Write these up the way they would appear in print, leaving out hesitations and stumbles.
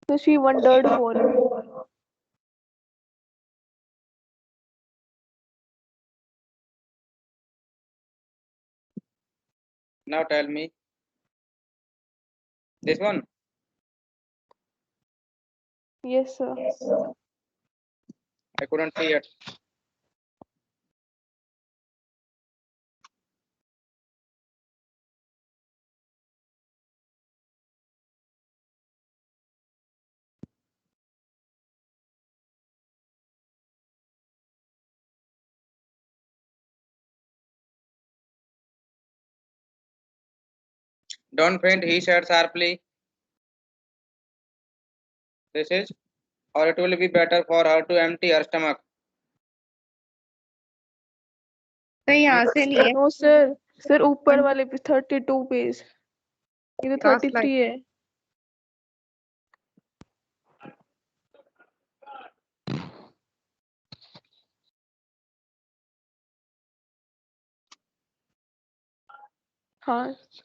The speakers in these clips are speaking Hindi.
So she wondered for him. Now tell me this one. Yes, sir. I couldn't see it. Don't faint, he said sharply. This is, or it will be better for her to empty her stomach. नहीं यहाँ से नहीं है नो सर, सर ऊपर वाले पे 32 पेज, ये तो Last 33 है। हाँ सर,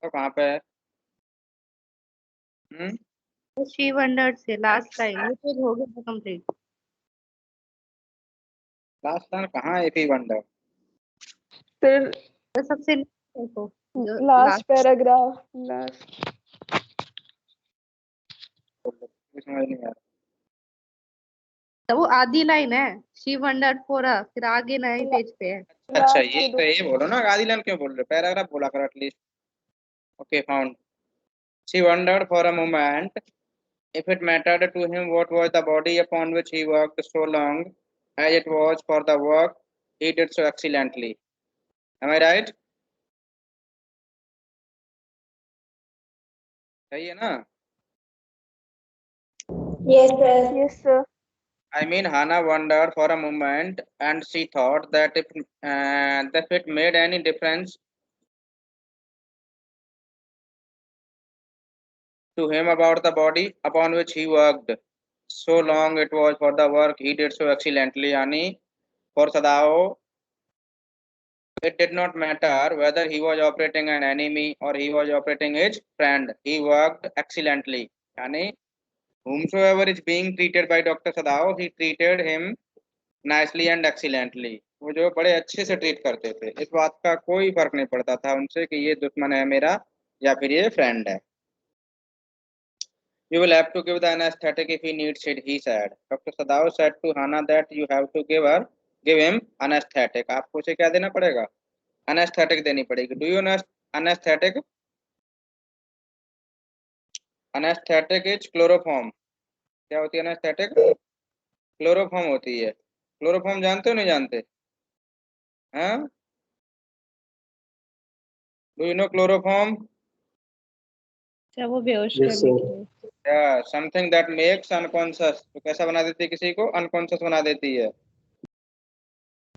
तो कहाँ पे है? she wondered से last line ये पेज हो गया कंप्लीट लास्ट लाइन कहाँ है? इफ ही वंडर सर तो सबसे देखो जो लास्ट पैराग्राफ, लास्ट। समझ नहीं आ रहा। तो वो आधी लाइन है she wondered for a फिर आगे नए पेज पे है अच्छा Last ये के तो दो। ये बोलो ना, आधी लाइन क्यों बोल रहे हो? पैराग्राफ बोला करो at least. Okay found. She wondered for a moment if it mattered to him what was the body upon which he worked so long, as it was for the work he did so excellently. Am I right? सही है ना? Yes, sir. Yes, sir. I mean, Hannah wondered for a moment, and she thought that if it made any difference to him about the body upon which he worked so long, it was for the work he did so excellently. Yani, for Sadao, it did not matter whether he was operating an enemy or he was operating his friend. He worked excellently. Yani, whomsoever is being treated by Dr. Sadao, he treated him nicely and excellently. वो जो बड़े अच्छे से ट्रीट करते थे, इस बात का कोई फर्क नहीं पड़ता था उनसे कि ये दुश्मन है मेरा या फिर ये फ्रेंड है. You will have to give the anesthetic if he needs it, he said. Dr. Sadao said to Hannah that you have to give him anesthetic. आपको उसे क्या देना पड़ेगा? Anesthetic देनी पड़ेगी. Do you know anesthetic? Anesthetic is chloroform. क्या होती है anesthetic? क्लोरोफॉर्म होती है. क्लोरोफॉर्म जानते हो नहीं जानते? हाँ? Do you know chloroform? अच्छा वो बेहोश करने के लिए Yeah, something that makes unconscious. तो कैसा बना देती है किसी को? Unconscious बना देती है.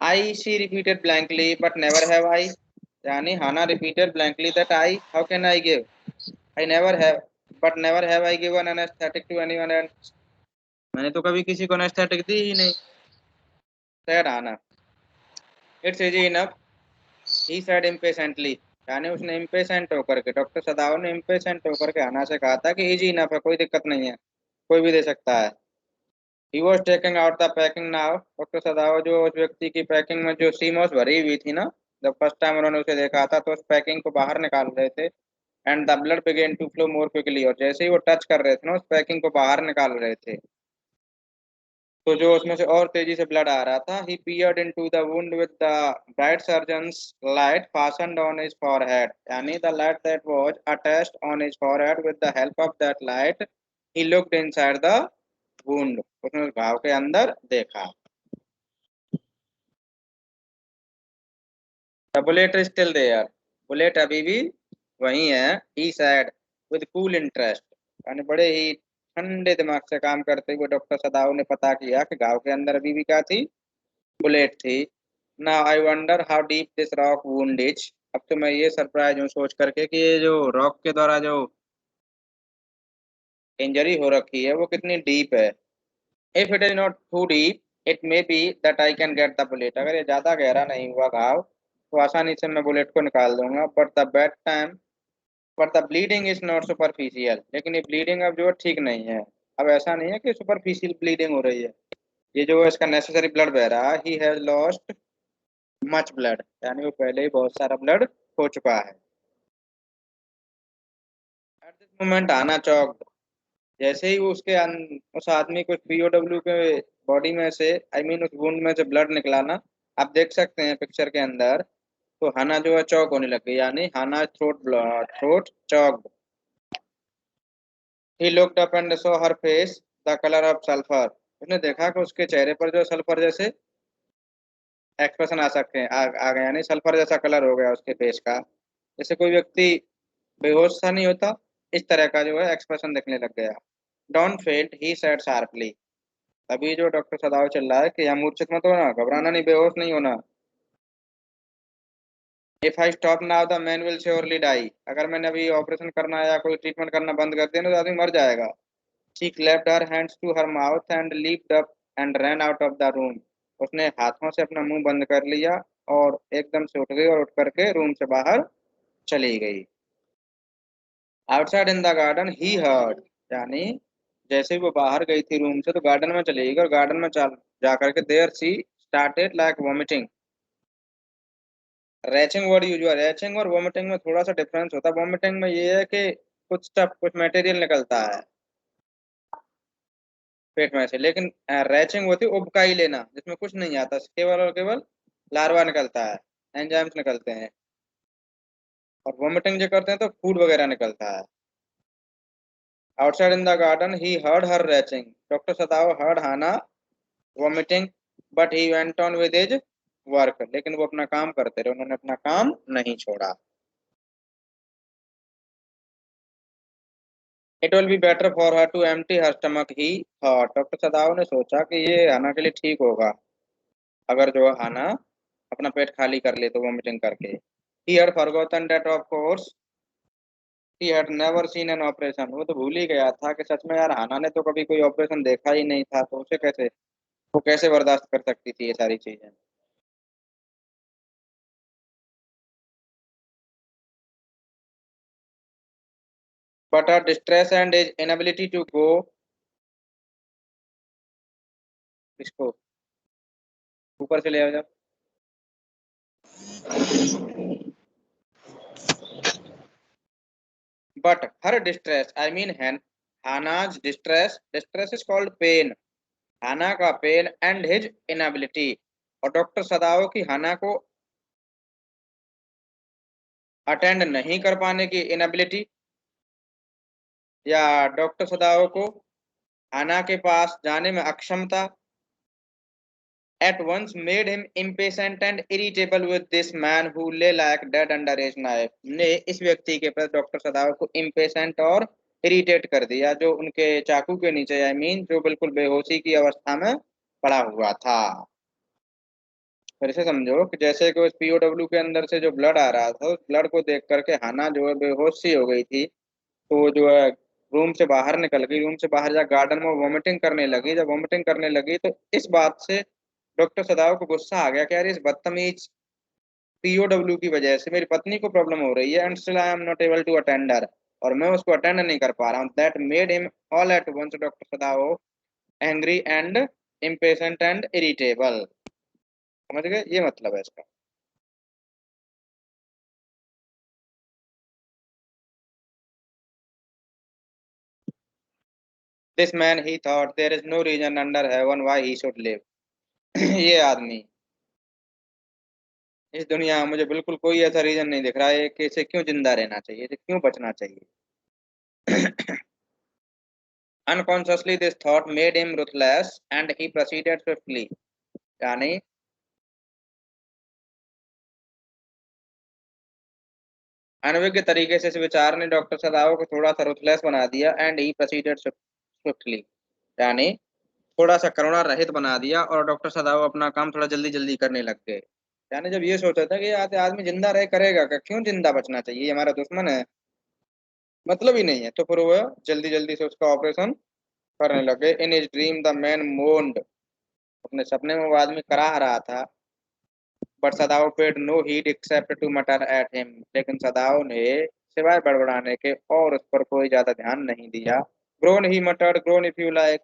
I, she repeated blankly, but never have I. यानी Hannah repeated blankly that I. How can I give? I never have, but never have I given anesthetic to anyone else. मैंने तो कभी किसी को anesthetic दी ही नहीं. Said Hannah. It's easy enough. He said impatiently. यानी उसने impatient होकर के, डॉक्टर सदाव ने impatient होकर के हना से कहा था कि easy enough है, कोई दिक्कत नहीं है, कोई भी दे सकता है. He was taking out the packing now. Doctor सदाव जो उस व्यक्ति की पैकिंग में जो सीमोस भरी हुई थी ना, जब फर्स्ट टाइम उन्होंने उसे देखा था तो उस पैकिंग को बाहर निकाल रहे थे. And the blood began to flow more quickly. और जैसे ही वो टच कर रहे थे ना, उस पैकिंग को बाहर निकाल रहे थे, तो जो उसमें से और तेजी से ब्लड आ रहा था. He peered into the wound with the bright surgeon's light fastened on his forehead. यानी the light that was attached on his forehead, with the help of that light he looked inside the wound. उसने उस घाव के अंदर देखा. The bullet is still there. Bullet अभी भी वही है. He said with cool interest. यानी बड़े ही ठंडे दिमाग से काम करते हुए डॉक्टर सदाव ने पता किया कि घाव के अंदर अभी भी क्या थी, बुलेट थी। Now I wonder how deep this rock wound is. अब तो मैं ये सरप्राइज हूँ सोच करके कि ये जो रॉक के द्वारा जो इंजरी हो रखी है वो कितनी डीप है। If it is not too deep it may be that I can get the bullet. अगर ये ज्यादा गहरा नहीं हुआ घाव तो आसानी से मैं बुलेट को निकाल दूंगा। But the bleeding is not superficial. लेकिन ये ब्लीडिंग अब जो है ठीक नहीं है। अब ऐसा नहीं है कि सुपरफिशियल ब्लीडिंग हो रही है, ये जो है इसका नेसेसरी ब्लड बह रहा है। He has lost much blood, यानी वो पहले ही बहुत सारा ब्लड हो चुका है। एट दिस मोमेंट आना चौक, जैसे ही वो उस आदमी को पीओडब्ल्यू के बॉडी में से उस वुंड में से ब्लड निकला ना, आप देख सकते हैं पिक्चर के अंदर, तो हाना जो है चौक होने लग गई, यानी Hana throat choke. He looked up and saw her face the colour of sulphur. उसने देखा कि उसके चेहरे पर जो सल्फर जैसे एक्सप्रेशन आ सकते हैं, आ गए, यानी सल्फर जैसा कलर हो गया उसके फेस का। जैसे कोई व्यक्ति बेहोश सा नहीं होता, इस तरह का जो है एक्सप्रेशन दिखने लग गया। डोंट फेंट, ही सेड शार्पली। अभी जो डॉक्टर सदाव चल रहा है कि यहाँ मूर्छित मत होना, घबराना नहीं, बेहोश नहीं होना। If I stop now the man will surely die. अगर मैंने अभी ऑपरेशन करना या कोई ट्रीटमेंट करना बंद कर दिया ना तो आदमी मर जाएगा। She clapped her hands to her mouth and leaped up and ran out of the room. उसने हाथों से अपना मुंह बंद कर लिया और एकदम से उठ गई और उठ करके रूम से बाहर चली गई। Outside in the garden he heard, यानी जैसे ही वो बाहर गई थी रूम से तो गार्डन में चली गई, और गार्डन में चल जा करके there she started like vomiting. Retching word use हुआ। रैचिंग और वॉमिटिंग में थोड़ा सा डिफरेंस होता है। वॉमिटिंग में ये है कि कुछ स्टफ, कुछ मटेरियल निकलता है पेट में से, लेकिन रैचिंग होती है उबकाई लेना, जिसमें कुछ नहीं आता, केवल और केवल लार्वा निकलता है, एंजाइम्स निकलते हैं। और वॉमिटिंग जो करते हैं तो फूड वगैरह निकलता है। Outside in the garden he heard her retching. Doctor Sadao heard Hana vomiting but he went on with his work. लेकिन वो अपना काम करते रहे, उन्होंने अपना काम नहीं छोड़ा। It will be better for her to empty her stomach, he thought. Doctor Sadao ने सोचा कि ये हाना के लिए ठीक होगा अगर जो है हाना अपना पेट खाली कर ले तो वॉमिटिंग करके। He had forgotten that of course he had never seen an operation. वो तो भूल ही गया था कि सच में यार हाना ने तो कभी कोई ऑपरेशन देखा ही नहीं था, तो उसे कैसे, वो कैसे बर्दाश्त कर सकती थी ये सारी चीजें। But her distress and his inability to go, इसको ऊपर से ले आ जाओ। But her distress, I mean Hannah's distress, distress is called pain, हाना का पेन एंड हिज इनएबिलिटी, और डॉक्टर सदाओ की हाना को अटेंड नहीं कर पाने की इनएबिलिटी, या डॉक्टर सदाओ को हाना के पास जाने में अक्षमता, at once made him impatient and irritable with this man who lay like dead under his knife। ने इस व्यक्ति के प्रति डॉक्टर सदाव को impatient और इरिटेट कर दिया, जो उनके चाकू के नीचे, जो बिल्कुल बेहोशी की अवस्था में पड़ा हुआ था। फिर से समझो कि जैसे कि उस पीओडब्ल्यू के अंदर से जो ब्लड आ रहा था, उस ब्लड को देख करके हाना जो है बेहोश सी हो गई थी, तो वो जो है रूम से बाहर निकल गई। रूम से बाहर जा गार्डन में वॉमिटिंग करने लगी। जब वॉमिटिंग करने लगी तो इस बात से डॉक्टर सदाव को गुस्सा आ गया कि यार इस बदतमीज पीओडब्ल्यू की वजह से मेरी पत्नी को प्रॉब्लम हो रही है, and still I am not able to attend her, और मैं उसको अटेंड नहीं कर पा रहा हूँ। That made him all at once doctor Sadao angry and impatient and irritable. समझ गए, ये मतलब है इसका। This man he thought there is no reason under heaven why he should live. ये आदमी, इस दुनिया में मुझे बिल्कुल कोई ऐसा रीजन नहीं दिख रहा है कि इसे क्यों जिंदा रहना चाहिए, इसे क्यों बचना चाहिए। Unconsciously this thought made him ruthless and he proceeded swiftly, यानी अनभिज्ञ तरीके से इस विचार ने डॉक्टर सदाओ को थोड़ा सा रुथलेस बना दिया। एंड ही प्रोसीडेड क्विकली, यानी थोड़ा सा करुणा रहित बना दिया और डॉक्टर सदाव अपना काम थोड़ा जल्दी जल्दी करने लग गए। यानी जब ये सोचा था कि आदमी जिंदा रहे करेगा क्या, क्यों जिंदा बचना चाहिए, ये हमारा दुश्मन है, मतलब ही नहीं है, तो फिर वो जल्दी जल्दी से उसका ऑपरेशन करने लगे। In his dream the man moaned, अपने सपने में वो आदमी कराह रहा था। But Sadao paid no heed except to mutter at him, लेकिन सदाव ने सिवाय बड़बड़ाने के और उस पर कोई ज्यादा ध्यान नहीं दिया। Groan he muttered, groan if you like,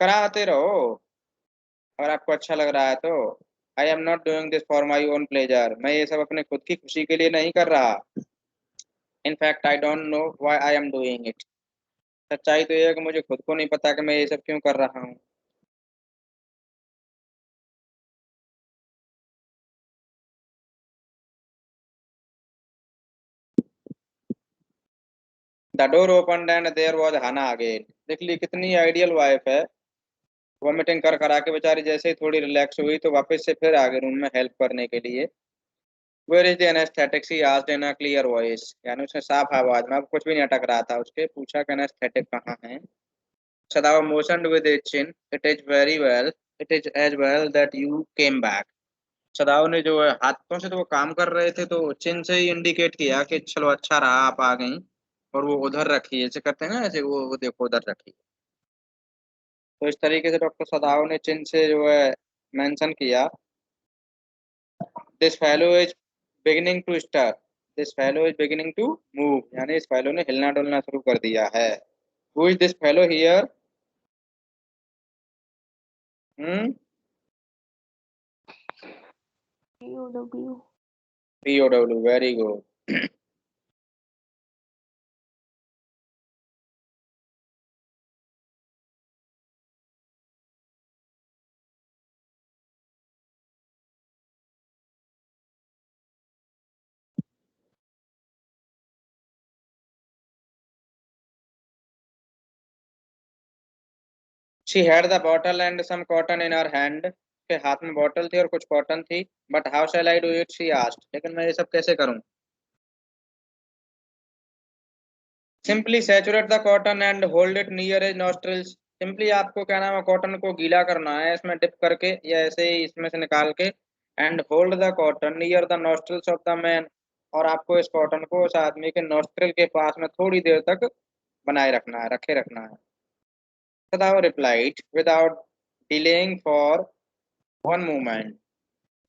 कराहते रहो अगर आपको अच्छा लग रहा है तो। I am not doing this for my own pleasure, मैं ये सब अपने खुद की खुशी के लिए नहीं कर रहा। In fact I don't know why I am doing it, सच्चाई तो ये है कि मुझे खुद को नहीं पता कि मैं ये सब क्यों कर रहा हूँ। The door open and there was Hana again, देख ली कितनी आइडियल वाइफ है। वॉमिटिंग कर करा के बेचारी जैसे ही थोड़ी रिलैक्स हुई तो वापस से फिर आ गई रूम में हेल्प करने के लिए। Where is the anaesthetic, she asked in a clear voice, यानी उसने साफ आवाज में, अब कुछ भी नहीं अटक रहा था उसके, पूछा कि एनेस्थेटिक कहाँ है। Sadao motioned with his chin, it is very well, it is as well that you came back. Sadao ने जो है हाथों से तो वो काम कर रहे थे, तो चिन से ही इंडिकेट किया कि चलो अच्छा रहा आप आ गई, और वो उधर रखी, ऐसे करते हैं ना, ऐसे वो देखो उधर रखी। तो इस तरीके से डॉक्टर सदाव ने चिन से जो है मेंशन किया, this fellow is beginning to start, this fellow is beginning to move, यानी इस फेलो ने हिलना डुलना शुरू कर दिया है। Who is this fellow here? Hmm, POW. POW, very good. She had the bottle and some cotton in her hand, के हाथ में बॉटल थी और कुछ कॉटन थी। But how shall I do it, she asked, लेकिन मैं ये सब कैसे करूं? Simply saturate the cotton and hold it near his nostrils, simply आपको क्या नाम है, कॉटन को गीला करना है इसमें डिप करके या ऐसे ही इसमें से निकाल के, and hold the cotton near the nostrils of the man, और आपको इस कॉटन को उस आदमी के नॉस्ट्रिल के पास में थोड़ी देर तक बनाए रखना है, रखे रखना है। सदाव replied without delaying for one moment,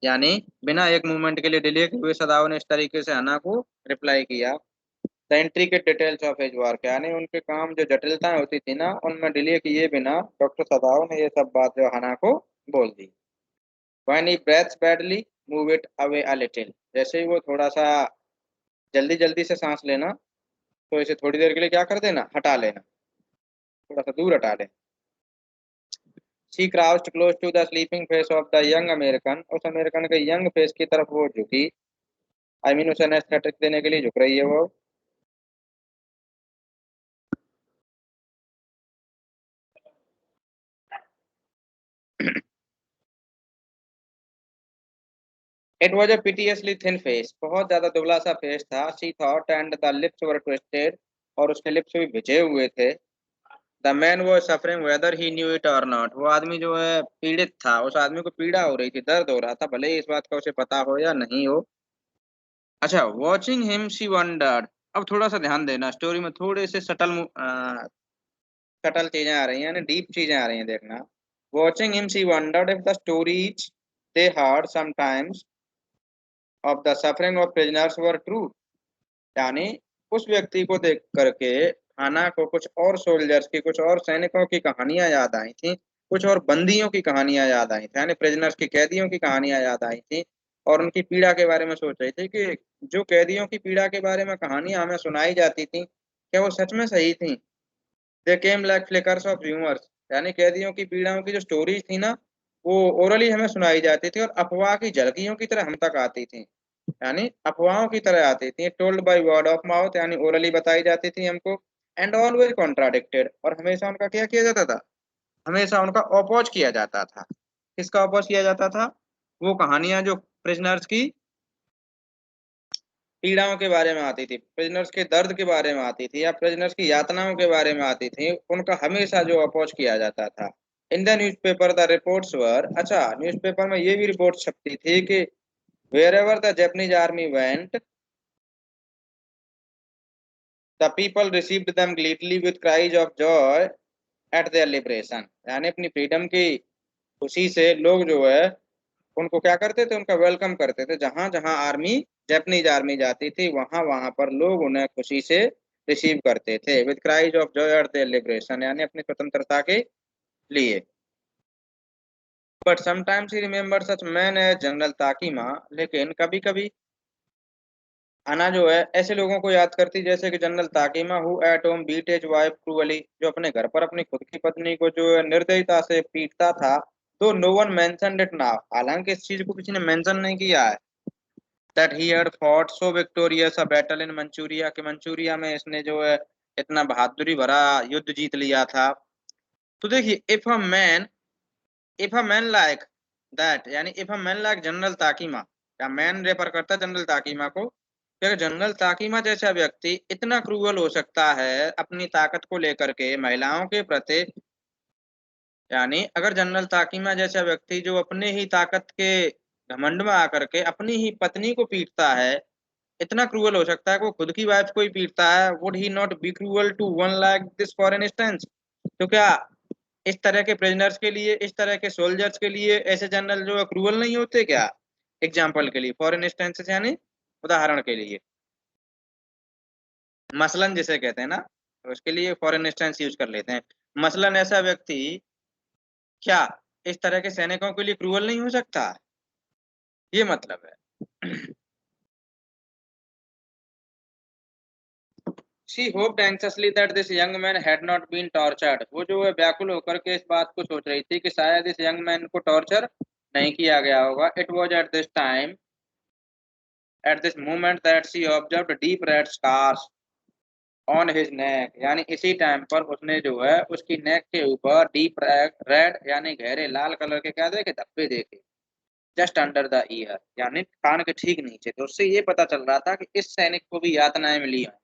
यानी बिना एक मूवमेंट के लिए डिले हुए सदाव ने इस तरीके से हना को रिप्लाई किया। The intricate details of his work, यानी उनके काम जो जटिलताएं होती थी ना, उनमें डिले किए बिना डॉक्टर सदाव ने ये सब बात जो हना को बोल दी। When he breathes badly move it away a little, जैसे ही वो थोड़ा सा जल्दी जल्दी से सांस लेना, तो इसे थोड़ी देर के लिए क्या कर देना, हटा लेना, थोड़ा सा दूर हटा लेना। She crouched close to the sleeping face of the young American, उस अमेरिकन के यंग फेस की तरफ वो झुकी, आई मीन उसे एनेस्थेटिक देने के लिए झुक रही है वो। It was a pitifully thin face, बहुत ज्यादा दुबला सा फेस था। She thought and the lips were twisted, और उसके लिप्स भी भिजे हुए थे। The man was suffering whether he knew it or not, वो आदमी जो है पीड़ित था, उस आदमी को पीड़ा हो रही थी, दर्द हो रहा था, भले ही इस बात का उसे पता हो या नहीं हो। अच्छा, वॉचिंग हिम शी वंडर्ड, अब थोड़ा सा ध्यान देना, स्टोरी में थोड़े से सटल चीजें आ रही हैं, यानी डीप चीजें आ रही हैं, देखना। Watching him she wondered if the stories they heard sometimes of the suffering of prisoners were true, यानी उस व्यक्ति को देख करके हाना को कुछ और सोल्जर्स की, कुछ और सैनिकों की कहानियां याद आई थी, कुछ और बंदियों की कहानियां याद आई थी, यानी प्रिजनर्स की, कैदियों की कहानियां याद आई थी, और उनकी पीड़ा के बारे में सोच रही थी कि जो कैदियों की पीड़ा के बारे में कहानियां हमें सुनाई जाती थी, क्या वो सच में सही थी? They came like flickers of humours, यानी कैदियों की पीड़ाओं की जो स्टोरीज थी ना, वो ओरली हमें सुनाई जाती थी और अफवाह की झलकियों की तरह हम तक आती थी, यानी अफवाहों की तरह आती थी। Told by word of mouth, यानी ओरली बताई जाती थी हमको। एंड ऑलवेज कॉन्ट्राडिक्टेड, और हमेशा उनका क्या किया जाता था, हमेशा उनका अपोज किया जाता था। किसका अपोज किया जाता था? वो कहानियां जो प्रिजनर्स की पीड़ाओं के बारे में आती थी, प्रिजनर्स के दर्द के बारे में आती थी, या प्रिजनर्स की यातनाओं के बारे में आती थी, उनका हमेशा जो अपोज किया जाता था। In the newspaper the reports वर, अच्छा न्यूज़पेपर में ये भी रिपोर्ट छपती थी कि wherever the Japanese army went, the people received them gleefully with cries of joy at their liberation। यानी अपनी फ्रीडम की खुशी से लोग जो है उनको क्या करते थे, उनका वेलकम करते थे। जहां जहां आर्मी, जापानीज आर्मी जाती थी, वहां वहां पर लोग उन्हें खुशी से रिसीव करते थे, with cries of joy at their liberation, यानी अपनी स्वतंत्रता के लिए। But sometimes he remember such man as General Takima, लेकिन कभी कभी आना जो है ऐसे लोगों को याद करती जैसे कि General Takima, who at home beat his wife cruelly, जो अपने घर पर अपनी खुद की पत्नी को जो है निर्दयता से पीटता था। तो no one mentioned it now, हालांकि इस चीज को किसी ने मेंशन नहीं किया है, that he had fought so victorious a battle in Manchuria, कि मंचूरिया में इसने जो है इतना बहादुरी भरा युद्ध जीत लिया था। तो देखिए, if a man like that, यानी if a man like General Takima, या मैन रेफर करता है जनरल ताकीमा को, कि अगर जनरल ताकीमा जैसा व्यक्ति इतना क्रूअल हो सकता है अपनी ताकत को लेकर के महिलाओं के प्रति, यानी अगर जनरल ताकीमा जैसा व्यक्ति जो अपने ही ताकत के घमंड में आकर के अपनी ही पत्नी को पीटता है, इतना क्रूअल हो सकता है कि वो खुद की वाइफ को ही पीटता है, would he not be cruel to one like this for an instance? तो क्या इस तरह के प्रिजनर्स के लिए, इस तरह के सोल्जर्स के लिए ऐसे जनरल जो है क्रूअल नहीं होते क्या? एग्जाम्पल के लिए, फॉर इंस्टेंस यानी उदाहरण के लिए, मसलन जिसे कहते हैं ना, तो उसके लिए फॉरेन इंस्टेंस यूज कर लेते हैं। मसलन ऐसा व्यक्ति क्या इस तरह के सैनिकों के लिए क्रूअल नहीं हो सकता, ये मतलब है। She hoped anxiously that this young man had not been tortured। वो जो है व्याकुल होकर के इस बात को सोच रही थी कि शायद इस यंग मैन को टॉर्चर नहीं किया गया होगा। It was at this moment that she observed deep red scars on his neck, यानी इसी टाइम पर उसने जो है उसकी नेक के ऊपर डीप रेड यानी गहरे लाल कलर के क्या देखे, धब्बे देखे, जस्ट अंडर द ईयर, यानी कान के ठीक नीचे। तो उससे ये पता चल रहा था कि इस सैनिक को भी यातनाएं मिली हैं,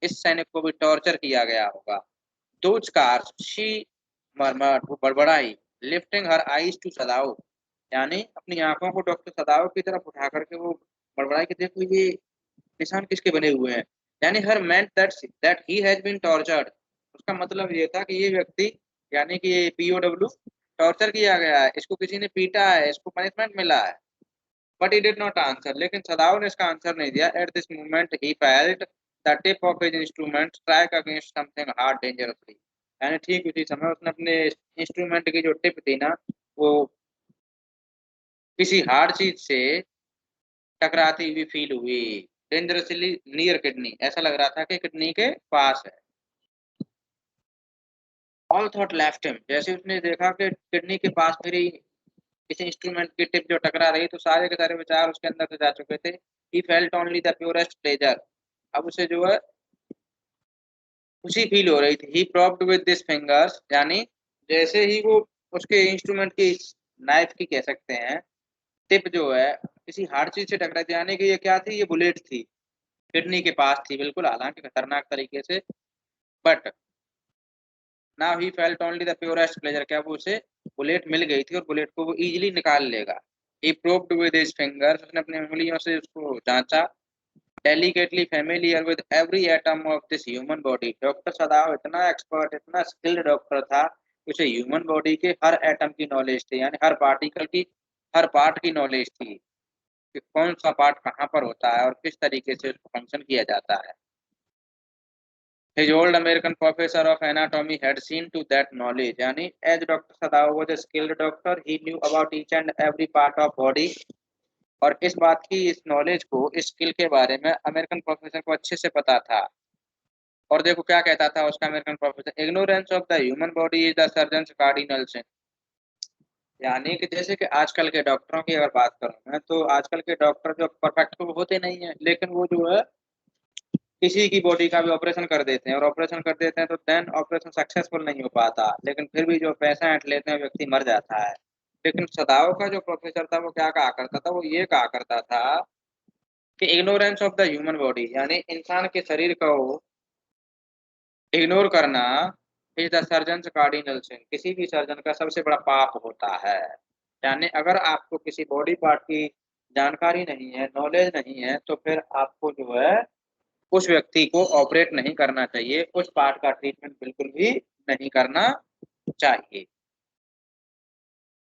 इस सैनिक को भी टॉर्चर किया गया होगा। दो स्कार्स शी मरमर, वो बड़बड़ाई, लिफ्टिंग हर आईज टू सदाओ, यानी अपनी आंखों को डॉक्टर सदाओ की तरफ उठा करके वो बड़बड़ाई कि देखो ये निशान किसके बने हुए हैं, यानी her meant that he has been tortured. उसका मतलब ये था कि ये व्यक्ति, यानी कि ये पीओडब्ल्यू टॉर्चर किया गया है, इसको किसी ने पीटा है, इसको पनिशमेंट मिला है। But he did not answer, लेकिन सदाओ ने इसका आंसर नहीं दिया। At this moment he felt the tip of his instrument strike against something hard dangerously, यानी ठीक उसी समय उसने अपने इंस्ट्रूमेंट की जो टिप थी ना, वो किसी हार्ड चीज से टकराती हुई फील हुई। डेंजरसली नियर किडनी, ऐसा लग रहा था कि किडनी के पास है। ऑल थॉट लेफ्ट हिम, जैसे उसने देखा कि किडनी के पास मेरी किसी इंस्ट्रूमेंट की टिप जो टकरा रही, तो सारे के सारे विचार उसके अंदर से जा चुके थे। He felt only the purest pleasure, अब उसे जो है खुशी फील हो रही थी। ही प्रॉप्ड विद दिस फिंगर्स, यानी जैसे ही वो उसके इंस्ट्रूमेंट की नाइफ की कह सकते हैं टिप जो है किसी हार्ड चीज से टकराई थी, यानी कि ये क्या थी, ये बुलेट थी, किडनी के पास थी बिल्कुल, हालांकि खतरनाक तरीके से। But now he felt only the purest pleasure, क्या वो उसे बुलेट मिल गई थी और बुलेट को वो इजीली निकाल लेगा। ही प्रोब्ड विद हिज फिंगर्स, उसने अपनी उंगलियों से उसको जांचा। Delicately familiar with every atom of this human body, doctor सदाव इतना एक्सपर्ट, इतना स्किल्ड डॉक्टर था, उसे ह्यूमन बॉडी के हर एटम की नॉलेज थी, यानी हर पार्टिकल की, हर पार्ट की नॉलेज थी कि कौन सा पार्ट कहाँ पर होता है और किस तरीके से उसको फंक्शन किया जाता है। His old American professor of anatomy had seen to that knowledge, यानी as Dr. Sadao was a skilled doctor, he knew about each and every part of body। और इस बात की, इस नॉलेज को, इस स्किल के बारे में अमेरिकन प्रोफेसर को अच्छे से पता था। और देखो क्या कहता था उसका American professor, ignorance of the human body is the surgeon cardinal sin, यानी कि जैसे कि आजकल के डॉक्टरों की अगर बात करूं मैं, तो आजकल के डॉक्टर जो परफेक्ट तो होते नहीं है, लेकिन वो जो है किसी की बॉडी का भी ऑपरेशन कर देते हैं, और ऑपरेशन कर देते हैं तो देन ऑपरेशन सक्सेसफुल नहीं हो पाता, लेकिन फिर भी जो पैसा ऐंठ लेते हैं व्यक्ति मर जाता है। लेकिन सदाओ का जो प्रोफेसर था वो क्या कहा करता था, वो ये कहा करता था कि ignorance of the human body, यानी इंसान के शरीर को इग्नोर करना इज द सर्जन कार्डिनल सिन, किसी भी सर्जन का सबसे बड़ा पाप होता है। यानी अगर आपको किसी बॉडी पार्ट की जानकारी नहीं है, नॉलेज नहीं है, तो फिर आपको जो है उस व्यक्ति को ऑपरेट नहीं करना चाहिए, उस पार्ट का ट्रीटमेंट बिल्कुल भी नहीं करना चाहिए।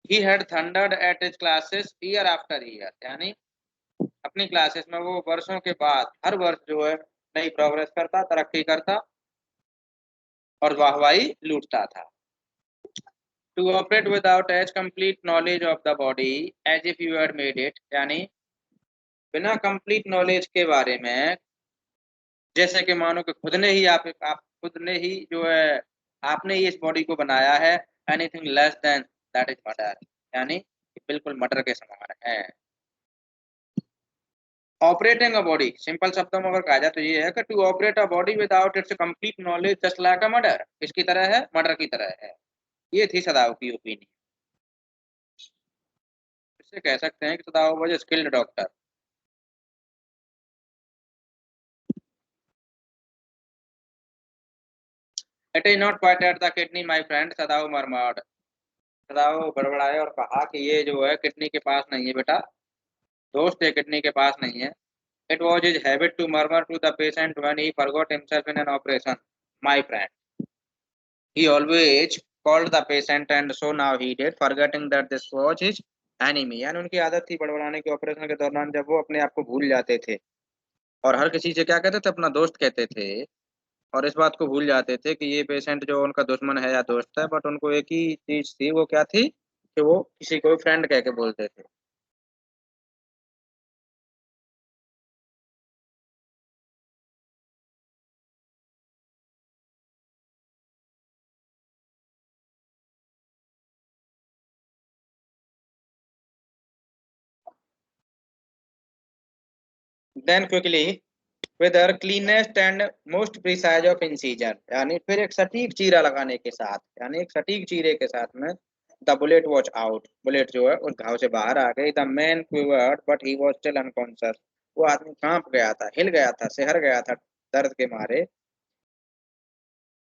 He had thundered at his classes year after year, यानी अपनी क्लासेस में वो वर्षों के बाद हर वर्ष जो है नई प्रोग्रेस करता, तरक्की करता और वाहवाही लूटता था। To operate without as complete knowledge of the body as if you had made it, यानी बिना कंप्लीट नॉलेज के बारे में, जैसे कि मानो कि खुद ने ही आप खुद ने ही जो है आपने ही इस बॉडी को बनाया है। Anything less than that is murder, यानी बिल्कुल मर्डर के समान है। ऑपरेटिंग अ बॉडी, सिंपल शब्दों में अगर कहा जाए तो ये है कि to operate a body without its complete knowledge just like a murder, इसकी तरह है, मर्डर की तरह है। ये थी सदाव की ओपिनियन। इससे कह सकते हैं कि Sadao was a skilled doctor. It is not quite at the kidney my friend, Sadao murmured, Sadao बड़बड़ाए और कहा कि ये जो है किडनी के पास नहीं है बेटा, दोस्त ये किडनी के पास नहीं है। It was his habit to murmur to the patient when he forgot himself in an operation, my friend. He always called the patient and so now he did, forgetting that this was his enemy. यानी उनकी आदत थी बड़बड़ाने की ऑपरेशन के दौरान, जब वो अपने आप को भूल जाते थे और हर किसी से क्या कहते थे, अपना दोस्त कहते थे, और इस बात को भूल जाते थे कि ये पेशेंट जो उनका दुश्मन है या दोस्त है, बट उनको एक ही चीज थी, वो क्या थी कि वो किसी को फ्रेंड कह के बोलते थे। Then quickly with her cleanest and most precise of incision, यानी फिर एक सटीक चीरा लगाने के साथ, यानी एक सटीक चीरे के साथ में the bullet was out, bullet जो है उस घाव से बाहर आ गई। The man quivered but he was still unconscious, वो आदमी कांप गया था, हिल गया था, सिहर गया था दर्द के मारे।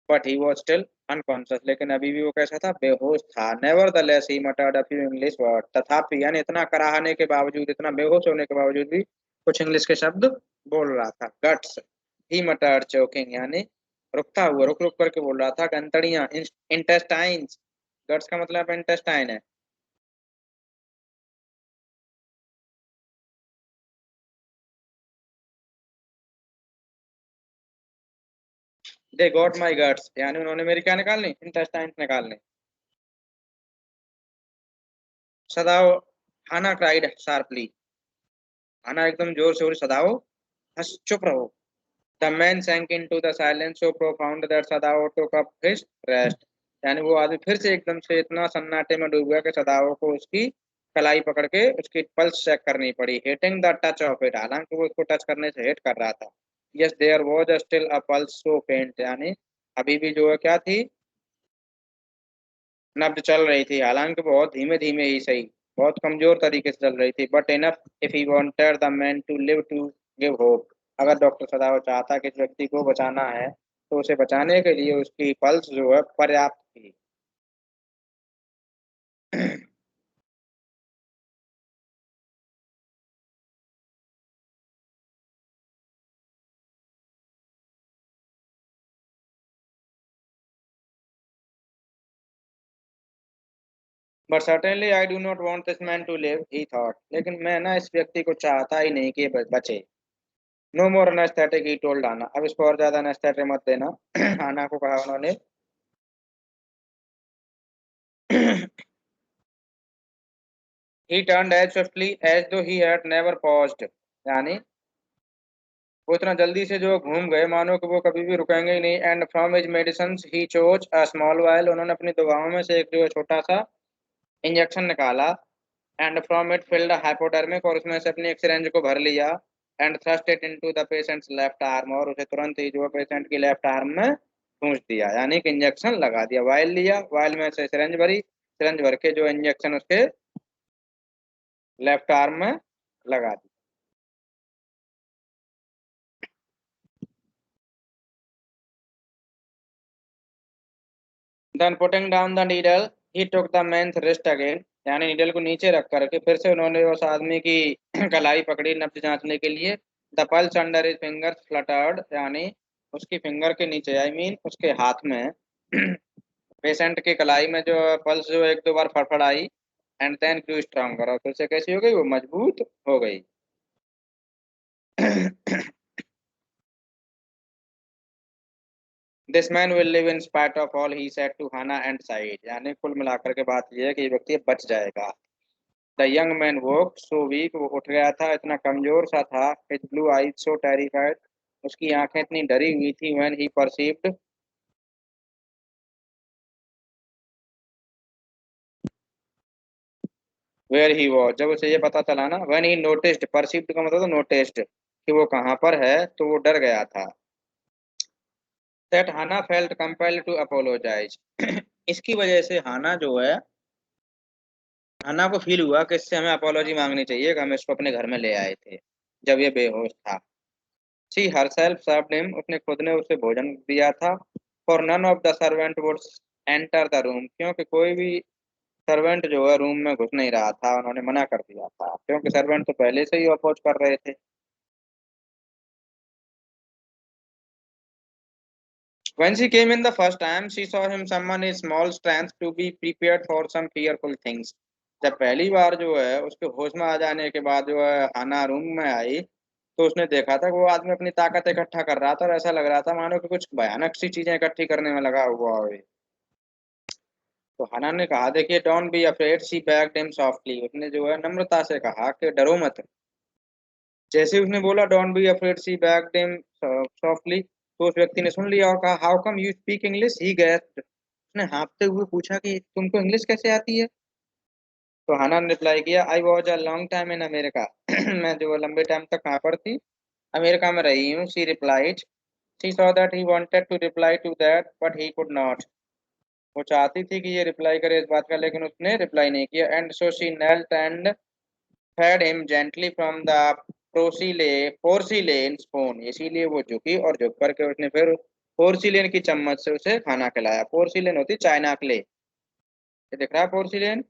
But he was still unconscious, लेकिन अभी भी वो कैसा था, बेहोश था। Never the less he मटर्ड a few English word, तथापि यानी इतना कराहने के बावजूद, इतना बेहोश होने के बावजूद भी कुछ इंग्लिश के शब्द बोल रहा था। गट्स, ही मटर्ड चोकिंग, यानी रुकता हुआ, रुक रुक करके बोल रहा था। गंतड़ियां, इंटेस्टाइन्स, गट्स का मतलब इंटेस्टाइन है। दे गॉट माई गट्स, यानी उन्होंने मेरी क्या निकालनी, इंटेस्टाइन्स निकालने। सदाओ, हाना क्राइड शार्पली, हाना एकदम जोर से बोली, सदाओ हस, चुप रहो। The man sank into the silence so profound that Sadao took up his rest, यानी वो आदमी फिर से एकदम से इतना सन्नाटे में डूब गया कि सदाओ को उसकी कलाई पकड़ के उसकी पल्स चेक करनी पड़ी। Hitting the touch of it, हालांकि वो उसको टच करने से हिट कर रहा था। Yes there was still a pulse so faint, यानी अभी भी जो है क्या थी, नब्ज चल रही थी, हालांकि बहुत धीमे धीमे ही सही, बहुत कमजोर तरीके से चल रही थी। But enough if he wanted the man to live to give hope, अगर डॉक्टर सदाव चाहता कि इस व्यक्ति को बचाना है, तो उसे बचाने के लिए उसकी पल्स जो है पर्याप्त थी। But certainly I do not want this man to live, he thought, लेकिन मैं ना इस व्यक्ति को चाहता ही नहीं कि ये बचे। No more anaesthetic, he told Hana, अब इसको और ज्यादा एनेस्थेटिक मत देना। आना को कहा उन्होंने। he turned as swiftly as though he had never paused, यानी वो इतना जल्दी से जो घूम गए मानो कि वो कभी भी रुकेंगे ही नहीं। And from his medicine he chose a small vial, उन्होंने अपनी दवाओं में से एक जो है छोटा सा इंजेक्शन निकाला। And from it filled hypodermic, और उसमें से अपनी एक सिरेंज को भर लिया। And thrust it into the patients left arm, और उसे तुरंत ही जो है पेशेंट की लेफ्ट आर्म में ठूंस दिया, यानी कि इंजेक्शन लगा दिया। वायल लिया, वायल में से सिरेंज भरी, सिरेंज भर के जो इंजेक्शन उसके लेफ्ट आर्म में लगा दिया। Then putting down the needle, he took the man's wrist again. यानी नीडल को नीचे रख करके फिर से उन्होंने उस आदमी की कलाई पकड़ी नब्ज जांचने के लिए. The pulse under his fingers fluttered, यानी उसकी फिंगर के नीचे, आई मीन उसके हाथ में पेशेंट की कलाई में जो पल्स जो एक दो बार फड़फड़ाई. एंड देन ग्रू स्ट्रॉन्गर, और फिर से कैसी हो गई, वो मजबूत हो गई. This man will live in spite of all he said to Hana and sighed, यानी कुल मिलाकर के बात यह है कि ये व्यक्ति बच जाएगा. The young man woke so weak, वो उठ गया था इतना कमजोर सा था. His blue eyes so terrified, उसकी आंखें इतनी डरी हुई थी. When he perceived, where he was, जब उसे ये पता चला ना. व्हेन ही नोटिस्ड, परसीव्ड का मतलब तो नोटिस्ड, कि वो कहाँ पर है, तो वो डर गया था. That Hana felt compelled to apologise, इसकी वजह से हाना जो है, हाना को फील हुआ कि इससे हमें अपोलॉजी मांगनी चाहिए कि हम इसको अपने घर में ले आए थे जब ये बेहोश था. शी हरसेल्फ सर्व्ड हिम, उसने खुद ने उसे भोजन दिया था. For none of the servant would enter the room, क्योंकि कोई भी सर्वेंट जो है रूम में घुस नहीं रहा था. उन्होंने मना कर दिया था क्योंकि सर्वेंट तो पहले से ही अपोज कर रहे थे. When she came in the first time, she saw him summon his small strength to be prepared for some fearful things. जब पहली बार जो है उसके होश में आ जाने के बाद जो है हाना रूम में आई, तो उसने देखा था कि वो आदमी अपनी ताकत इकट्ठा कर रहा था और ऐसा लग रहा था मानो कि कुछ भयानक सी चीजें इकट्ठी करने में लगा हुआ हो. तो हाना ने कहा, देखिए, don't be afraid, she begged him softly, उसने जो है नम्रता से कहा कि डरो मत. जैसे ही उसने बोला don't be afraid, she begged him softly, तो उस व्यक्ति ने सुन लिया और कहा, how come you speak English, he gasped, उसने हाँफते हुए पूछा कि तुमको इंग्लिश कैसे आती है. तो हाना ने रिप्लाई किया, I was a long time in America, मैं जो लंबे टाइम तक कहाँ पर थी, अमेरिका में रही हूँ. She replied, she saw that he wanted to reply to that but he could not, वो चाहती थी कि ये रिप्लाई करे इस बात का, लेकिन उसने रिप्लाई नहीं किया. And so she knelt and fed him gently from the porcelain spoon, इसीलिए वो झुकी और झुक करके उसने फिर पोर्सिलेन की चम्मच से उसे खाना खिलाया. पोर्सिलेन होती चाइना क्ले. ये दिख रहा है पोर्सिलेन,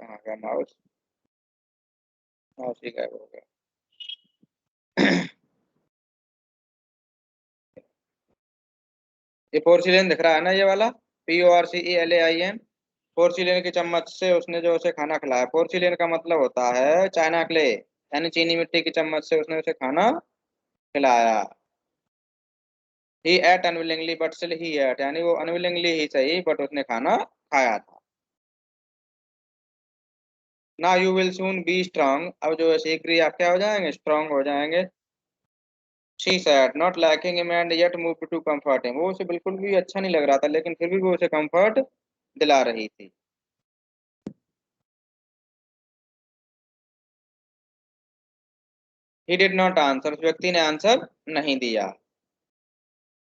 कहाँ गया माउस, माउस ही गायब हो गया. ये पोर्सिलेन दिख रहा है ना, ये वाला, PORCELAIN. पोर्सिलेन की चम्मच से उसने जो उसे खाना खिलाया. पोर्सिलेन का मतलब होता है चाइना क्ले, यानी चीनी मिट्टी की चम्मच से उसने उसे खाना खिलाया. He ate unwillingly but still he ate, यानी वो अनविलिंगली ही सही बट उसने खाना खाया था. ना you will soon be strong, अब जो है शीघ्र ही आप क्या हो जाएंगे, स्ट्रांग हो जाएंगे. She said not liking him and yet moved to comfort him, वो उसे बिल्कुल भी अच्छा नहीं लग रहा था लेकिन फिर भी वो उसे कंफर्ट दिला रही थी. ही डिड नॉट आंसर, उस व्यक्ति ने आंसर नहीं दिया.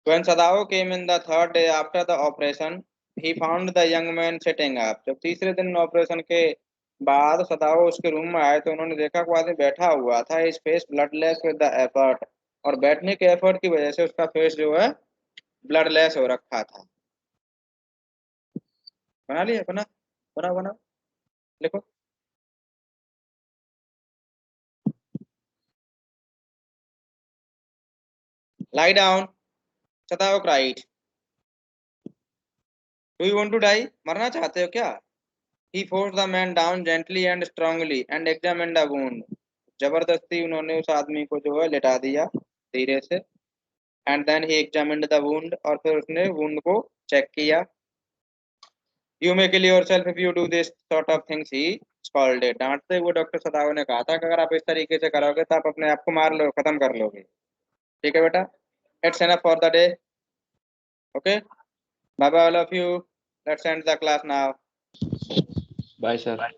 When Sadao came in the third day after the operation, he found the young man sitting up. जब तीसरे दिन ऑपरेशन के बाद सदाओ उसके रूम में आए तो उन्होंने देखा कि वो आदमी बैठा हुआ था. His face bloodless with the effort, और बैठने के एफर्ट की वजह से उसका फेस जो है ब्लडलेस हो रखा था. बना लिया, बना बना बना, लिखो. Lie down, Sadao cried. Do you want to die? मरना चाहते हो क्या? He forced the man down gently and strongly and examined the wound. जबरदस्ती उन्होंने उस आदमी को जो है लेटा दिया धीरे से. And then he examined the wound, और फिर उसने वुंड को चेक किया. You may kill yourself if you do this sort of things, he scolded, डांटते हुए डॉक्टर सदाव ने कहा था कि अगर आप इस तरीके से करोगे तो आप अपने आप को मार लो, खत्म कर लोगे. ठीक है बेटा, it's enough for the day. Okay, bye bye all of you, let's end the class now. Bye sir.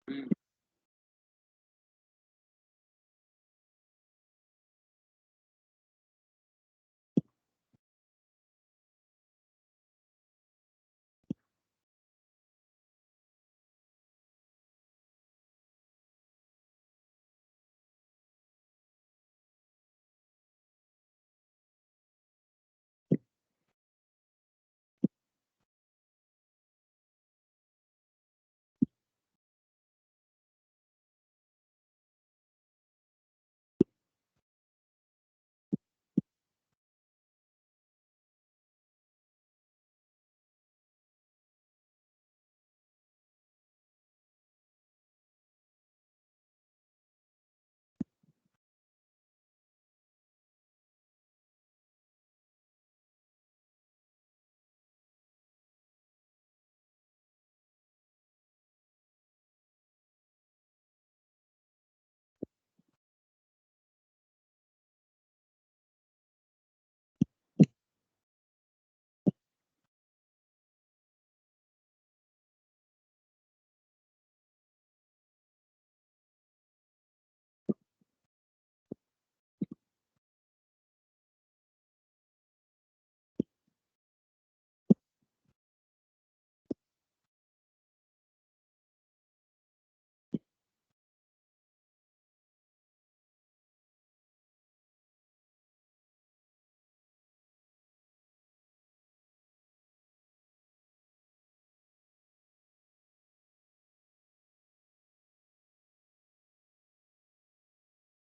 Hmm,